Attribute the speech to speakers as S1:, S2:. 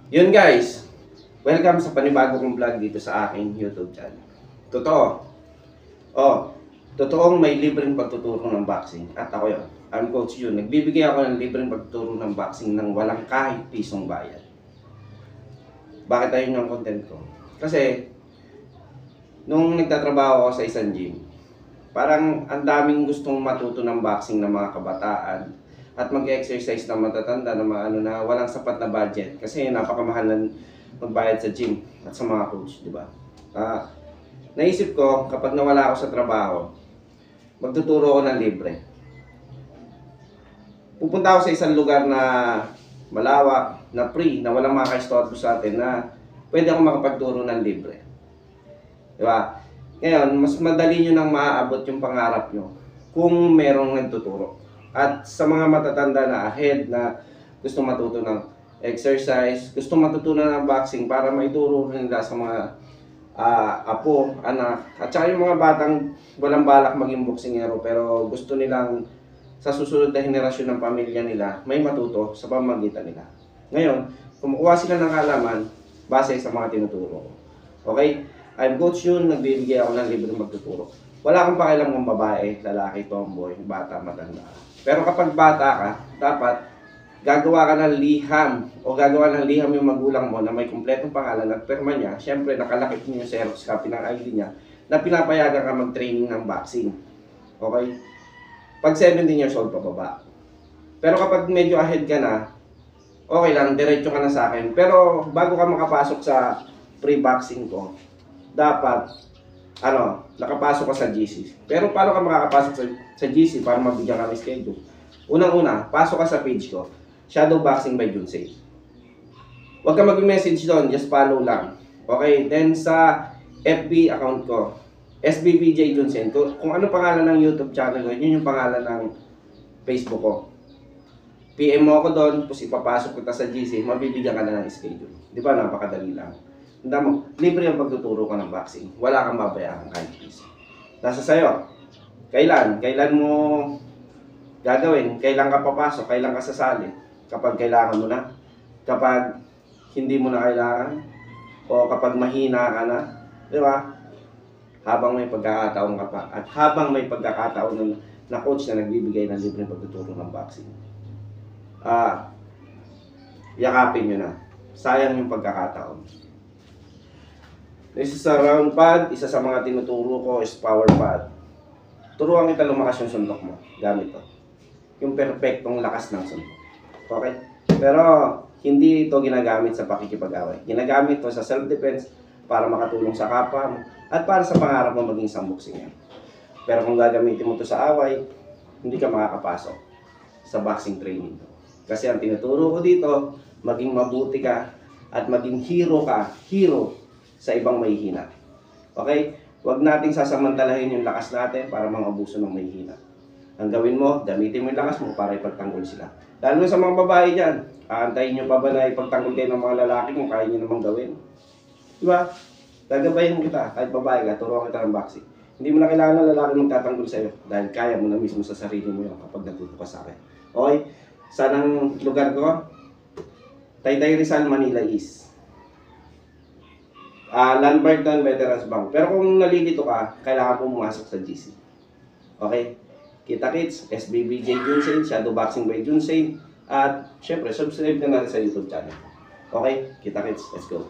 S1: Yun guys, welcome sa panibago kong vlog dito sa aking YouTube channel. Totoo, oh, totoong may libreng pagtuturo ng boxing at ako yun. I'm Coach Yun. Nagbibigay ako ng libreng pagtuturo ng boxing ng walang kahit pisong bayad. Bakit ayun yung content ko? Kasi, nung nagtatrabaho ako sa isang gym, parang ang daming gustong matuto ng boxing ng mga kabataan at mag-exercise na matatanda na maano na walang sapat na budget kasi napakamahal ng magbayad sa gym at sa mga coach, di ba? Naisip ko kapag nawala ako sa trabaho, magtuturo ako ng libre. Pupunta ako sa isang lugar na malawak, na free, na walang makaka-istorbo sa atin na pwede ako makapagturo ng libre. Di ba? Ngayon, mas madali nyo nang maaabot yung pangarap nyo kung merong nagtuturo. At sa mga matatanda na ahead na gusto matuto ng exercise, gusto matutunan ng boxing para maituro nila sa mga apo, anak, at saka yung mga batang walang balak maging boksingero pero gusto nilang sa susunod na henerasyon ng pamilya nila may matuto sa pamamagitan nila. Ngayon, kumukuha sila ng kaalaman base sa mga tinuturo ko. Okay? I'm Coach Yun, nagbibigay ako ng libreng magtuturo. Wala akong pakialam kung babae, lalaki, tomboy, bata, matanda. Pero kapag bata ka, dapat gagawa ka ng liham o gagawa ng liham yung magulang mo na may kumpletong pangalan at perma niya. Siyempre, nakalakip niyo yung Xerox copy ng ID niya na pinapayagan ka mag-training ng boxing. Okay? Pag 17 years old pababa. Pero kapag medyo ahead ka na, okay lang, diretso ka na sa akin. Pero bago ka makapasok sa pre-boxing ko, dapat nakapasok ka sa GC. Pero paano ka makakapasok sa GC para mabigyan ka ng schedule? Unang-una, pasok ka sa page ko, Shadow Boxing by Junsei. Huwag ka mag-message doon, just follow lang. Okay, then sa FB account ko, SBBJ Junsei. Kung ano pangalan ng YouTube channel ko, yun yung pangalan ng Facebook ko. PM mo ako doon, tapos ipapasok kita sa GC, mabibigyan ka na ng schedule. Di ba, napakadali lang. Tanda mo, libre ang pagtuturo ka ng boxing. Wala kang babayaran kahit piso. Nasa sayo. Kailan mo gagawin? Kailan ka papasok? Kailan ka sasali? Kapag kailangan mo na? Kapag hindi mo na kailangan? O kapag mahina ka na? Di ba? Habang may pagkakataon ka pa. At habang may pagkakataon na coach na nagbibigay ng libre pagtuturo ng boxing. Yakapin nyo na. Sayang yung pagkakataon. Isa sa round pad, isa sa mga tinuturo ko is power pad. Turuan kita lumakas yung suntok mo gamit to. Yung perfectong lakas ng suntok. Okay? Pero hindi ito ginagamit sa pakikipag-away. Ginagamit to sa self-defense para makatulong sa kapwa mo at para sa pangarap mo maging isang boksingero. Pero kung gagamitin mo to sa away, hindi ka makakapasok sa boxing training. Kasi ang tinuturo ko dito, maging mabuti ka at maging hero sa ibang mahihina. Okay? Huwag nating sasamantalahin yung lakas natin para mang-abuso ng mahihina. Ang gawin mo, gamitin mo yung lakas mo para ipagtanggol sila. Lalo sa mga babae dyan, aantayin nyo pa ba na ipagtanggol kayo ng mga lalaki kung kaya nyo namang gawin? Diba? Gagabayin kita, kahit babae ka, turuan kita ng boxing. Hindi mo na kailangan ng lalaki magtatanggol sa'yo dahil kaya mo na mismo sa sarili mo yun kapag natuto ka sa akin. Okay? Saan ang lugar ko? Taytay Rizal, Manila East. Landmark Veterans Bank. Pero kung nalilito ka, kailangan mo pumasok sa GC. Okay? Kita-kits, SBBJ Junsei, Shadow Boxing by Junsei, at syempre, subscribe ka na rin sa YouTube channel. Okay? Kita-kits, let's go.